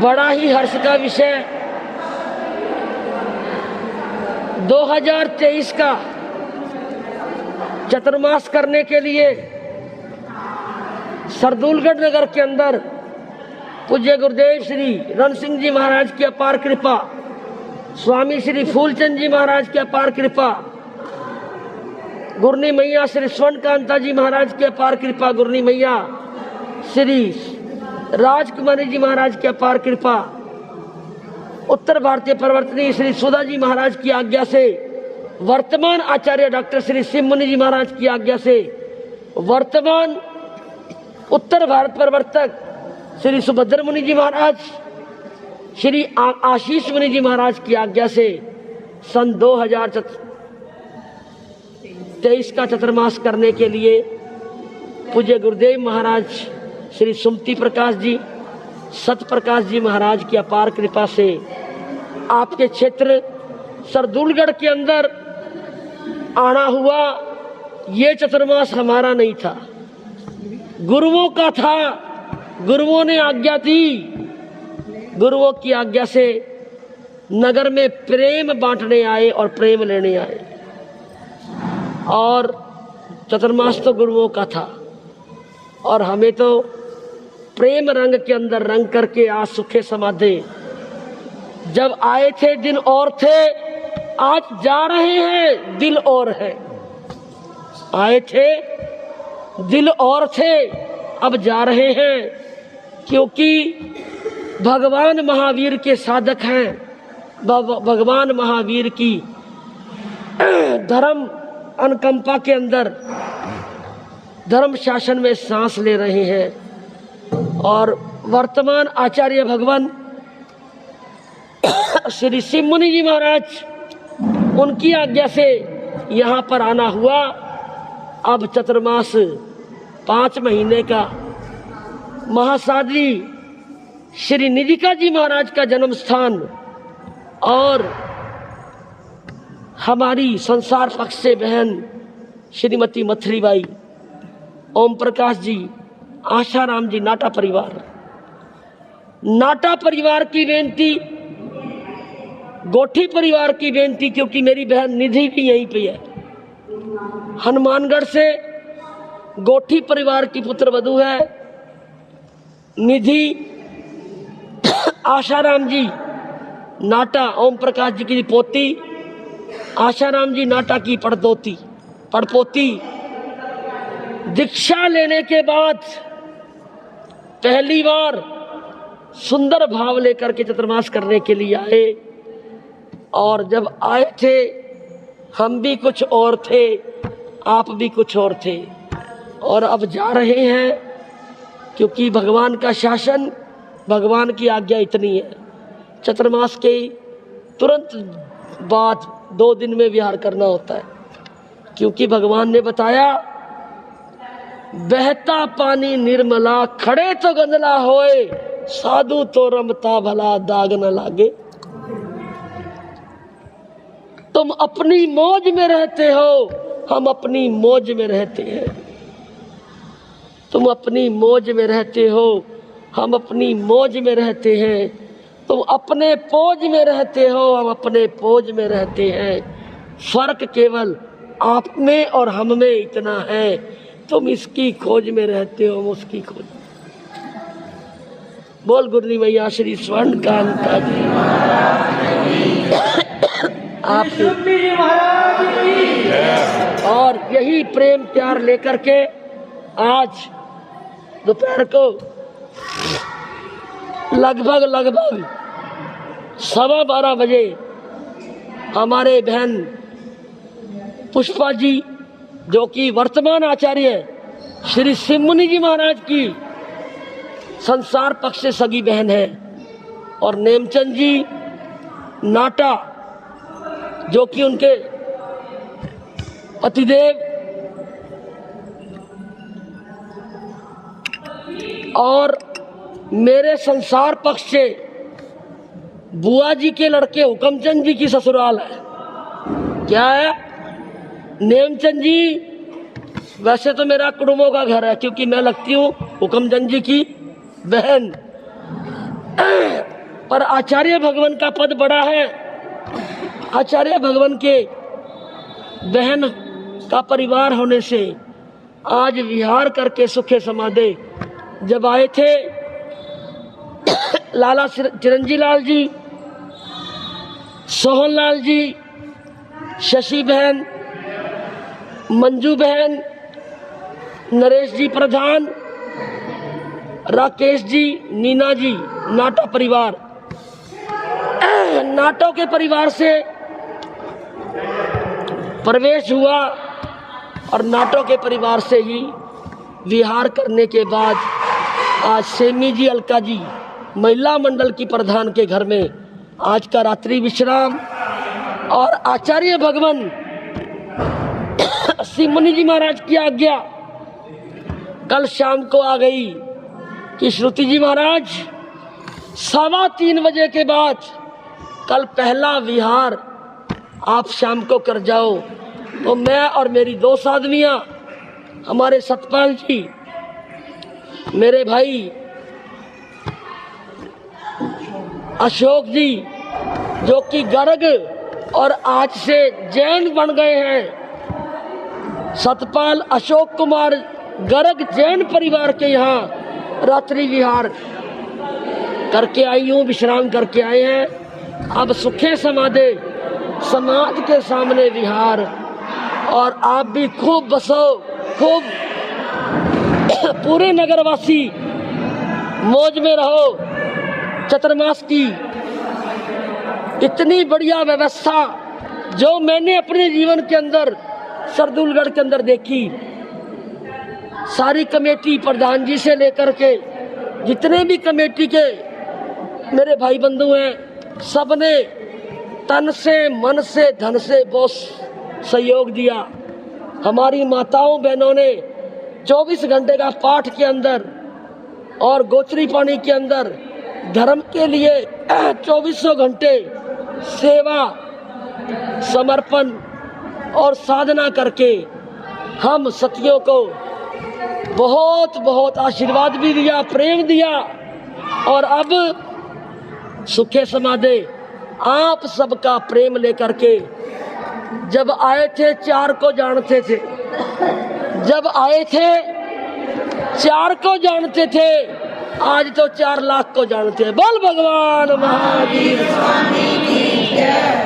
बड़ा ही हर्ष का विषय 2023 का चतुर्मास करने के लिए सरदूलगढ़ नगर के अंदर पूज्य गुरुदेव श्री रण सिंह जी महाराज की अपार कृपा, स्वामी श्री फूलचंद जी महाराज की अपार कृपा, गुरनी मैया श्री स्वर्णकांता जी महाराज की अपार कृपा, गुरनी मैया श्री राजकुमारी जी महाराज की अपार कृपा, उत्तर भारतीय प्रवर्तनी श्री सुधा जी महाराज की आज्ञा से, वर्तमान आचार्य डॉक्टर श्री शिव मुनि जी महाराज की आज्ञा से, वर्तमान उत्तर भारत प्रवर्तक श्री सुभद्र मुनि जी महाराज, श्री आशीष मुनि जी महाराज की आज्ञा से सन 2023 का चतुर्मास करने के लिए पूज्य गुरुदेव महाराज श्री सुमति प्रकाश जी, सत प्रकाश जी महाराज की अपार कृपा से आपके क्षेत्र सरदूलगढ़ के अंदर आना हुआ। ये चतुर्मास हमारा नहीं था, गुरुओं का था। गुरुओं ने आज्ञा दी, गुरुओं की आज्ञा से नगर में प्रेम बांटने आए और प्रेम लेने आए, और चतुर्मास तो गुरुओं का था और हमें तो प्रेम रंग के अंदर रंग करके आज सुखे समाधे। जब आए थे दिन और थे, आज जा रहे हैं दिल और है। आए थे दिल और थे, अब जा रहे हैं, क्योंकि भगवान महावीर के साधक हैं। भगवान महावीर की धर्म अनुकंपा के अंदर धर्म शासन में सांस ले रहे हैं, और वर्तमान आचार्य भगवान श्री शिव मुनि जी महाराज, उनकी आज्ञा से यहाँ पर आना हुआ। अब चतुर्मास 5 महीने का महासाध्वी श्री निधिका जी महाराज का जन्म स्थान और हमारी संसार पक्ष से बहन श्रीमती मथुरीबाई, ओम प्रकाश जी, आशाराम जी, नाटा परिवार की बेनती, गोठी परिवार की बेनती, क्योंकि मेरी बहन निधि भी यहीं पे है, हनुमानगढ़ से गोठी परिवार की पुत्र वधू है निधि। आशाराम जी नाटा, ओम प्रकाश जी की पोती, आशाराम जी नाटा की पड़पोती। दीक्षा लेने के बाद पहली बार सुंदर भाव लेकर के चतुर्मास करने के लिए आए, और जब आए थे हम भी कुछ और थे, आप भी कुछ और थे, और अब जा रहे हैं, क्योंकि भगवान का शासन, भगवान की आज्ञा इतनी है। चतुर्मास के तुरंत बाद 2 दिन में विहार करना होता है, क्योंकि भगवान ने बताया, बहता पानी निर्मला, खड़े तो गंदला होए, साधु तो रमता भला, दाग न लागे। तुम अपनी मौज में रहते हो, हम अपनी मौज में रहते हैं। तुम अपनी मौज में रहते हो, हम अपनी मौज में रहते हैं। तुम अपने पोज में रहते हो, हम अपने पोज में रहते हैं। फर्क केवल आप में और हम में इतना है, तुम इसकी खोज में रहते हो, हम उसकी खोज। बोल गुरनी मैया श्री स्वर्णकांता जी आप, और यही प्रेम प्यार लेकर के आज दोपहर को लगभग 12:15 बजे हमारे बहन पुष्पा जी, जो कि वर्तमान आचार्य श्री शिव मुनि जी महाराज की संसार पक्ष से सगी बहन है, और नेमचंद जी नाटा, जो कि उनके पतिदेव, और मेरे संसार पक्ष से बुआ जी के लड़के हुकमचंद जी की ससुराल है। क्या है? नेमचंद जी वैसे तो मेरा कुड़ुमों का घर है, क्योंकि मैं लगती हूँ हुकमचंद जी की बहन, पर आचार्य भगवान का पद बड़ा है। आचार्य भगवान के बहन का परिवार होने से आज विहार करके सुखे समाधे जब आए थे लाला चिरंजी लाल जी, सोहन लाल जी, शशि बहन, मंजू बहन, नरेश जी प्रधान, राकेश जी, नीना जी, नाटो परिवार, नाटो के परिवार से प्रवेश हुआ और नाटो के परिवार से ही विहार करने के बाद आज सेमी जी, अलका जी महिला मंडल की प्रधान के घर में आज का रात्रि विश्राम। और आचार्य भगवान श्री मुनि जी महाराज की आज्ञा कल शाम को आ गई कि श्रुति जी महाराज 3:15 बजे के बाद कल पहला विहार आप शाम को कर जाओ। तो मैं और मेरी 2 साधवियाँ, हमारे सतपाल जी, मेरे भाई अशोक जी जो कि गर्ग और आज से जैन बन गए हैं, सतपाल अशोक कुमार गर्ग जैन परिवार के यहाँ रात्रि विहार करके आई हूँ, विश्राम करके आए हैं। अब सुखे समाधे समाज के सामने विहार, और आप भी खूब बसो, खूब पूरे नगरवासी मौज में रहो। चतुर्मास की इतनी बढ़िया व्यवस्था जो मैंने अपने जीवन के अंदर सरदुलगढ़ के अंदर देखी, सारी कमेटी प्रधान जी से लेकर के जितने भी कमेटी के मेरे भाई बंधु हैं, सबने तन से, मन से, धन से बहुत सहयोग दिया। हमारी माताओं बहनों ने 24 घंटे का पाठ के अंदर और गोचरी पानी के अंदर धर्म के लिए 2400 घंटे सेवा, समर्पण और साधना करके हम सतियों को बहुत बहुत आशीर्वाद भी दिया, प्रेम दिया। और अब सुखे समाधे आप सबका प्रेम लेकर के जब आए थे 4 को जानते थे, जब आए थे 4 को जानते थे, आज तो 4 लाख को जानते हैं। बोल भगवान महावीर स्वामी की जय।